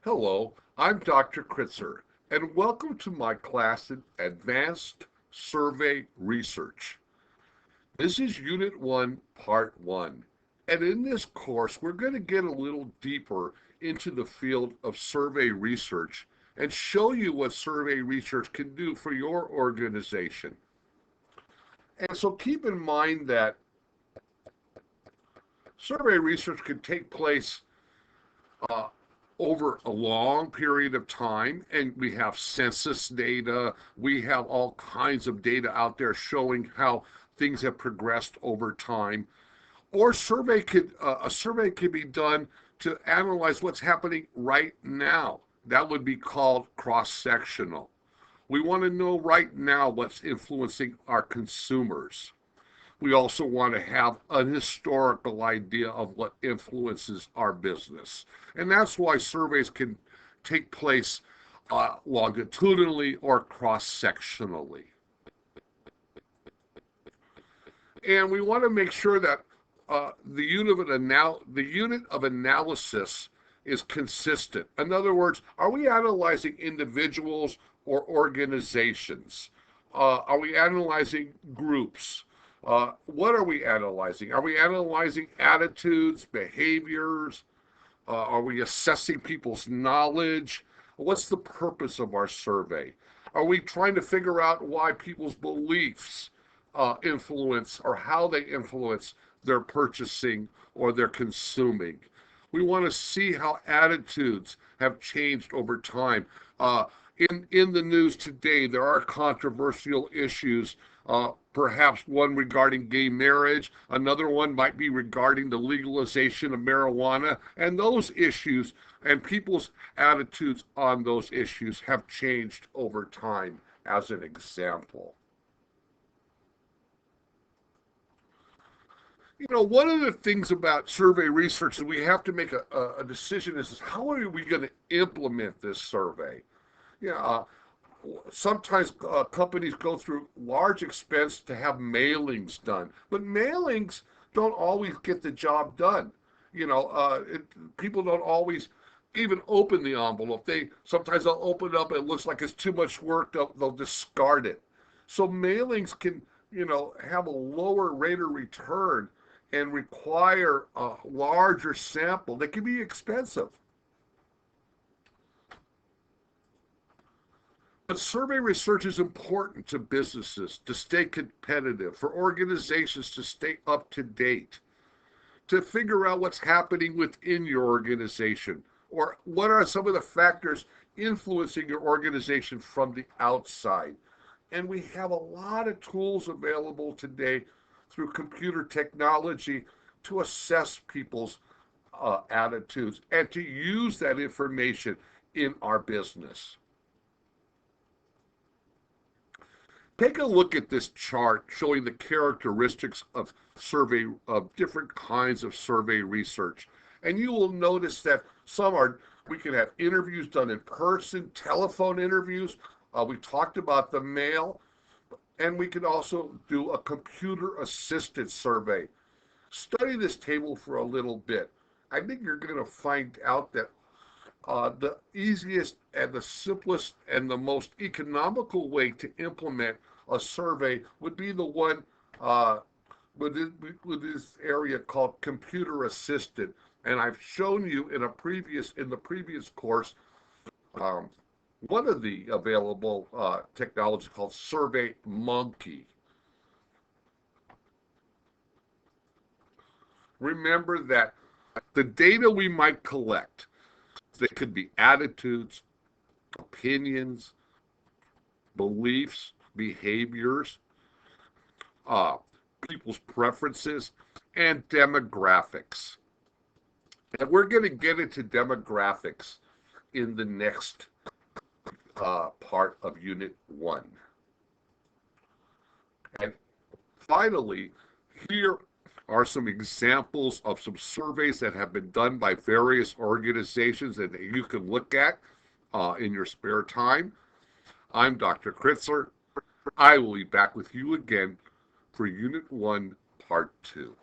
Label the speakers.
Speaker 1: Hello, I'm Dr. Kritzer, and welcome to my class in Advanced Survey Research. This is Unit 1, Part 1, and in this course we're going to get a little deeper into the field of survey research and show you what survey research can do for your organization. And so keep in mind that survey research can take place uh, over a long period of time, and we have census data, we have all kinds of data out there showing how things have progressed over time. Or a survey could be done to analyze what's happening right now. That would be called cross-sectional. We want to know right now what's influencing our consumers. We also want to have an historical idea of what influences our business. And that's why surveys can take place longitudinally or cross-sectionally. And we want to make sure that the unit of analysis is consistent. In other words, are we analyzing individuals or organizations? Are we analyzing groups? What are we analyzing? Are we analyzing attitudes, behaviors? Are we assessing people's knowledge? What's the purpose of our survey? Are we trying to figure out why people's beliefs influence or how they influence their purchasing or their consuming? We want to see how attitudes have changed over time. In the news today, there are controversial issues, perhaps one regarding gay marriage, another one might be regarding the legalization of marijuana, and those issues and people's attitudes on those issues have changed over time, as an example. One of the things about survey research that we have to make a decision is how are we going to implement this survey? Yeah, sometimes companies go through large expense to have mailings done, but mailings don't always get the job done. People don't always even open the envelope. Sometimes they'll open it up and it looks like it's too much work. They'll discard it. So mailings can have a lower rate of return and require a larger sample. They can be expensive. But survey research is important to businesses to stay competitive, for organizations to stay up to date, to figure out what's happening within your organization, or what are some of the factors influencing your organization from the outside. And we have a lot of tools available today through computer technology to assess people's attitudes and to use that information in our business. Take a look at this chart showing the characteristics of different kinds of survey research. And you will notice that we can have interviews done in person, telephone interviews. We talked about the mail, and we can also do a computer-assisted survey. Study this table for a little bit. I think you're going to find out that the easiest and the simplest and the most economical way to implement a survey would be the one with this area called computer assisted. And I've shown you in the previous course one of the available technologies called Survey Monkey. Remember that the data we might collect, they could be attitudes, opinions, beliefs, behaviors, people's preferences, and demographics. And we're going to get into demographics in the next part of Unit 1. And finally, here are some examples of some surveys that have been done by various organizations that you can look at in your spare time. I'm Dr. Kritzer. I will be back with you again for Unit 1, Part 2.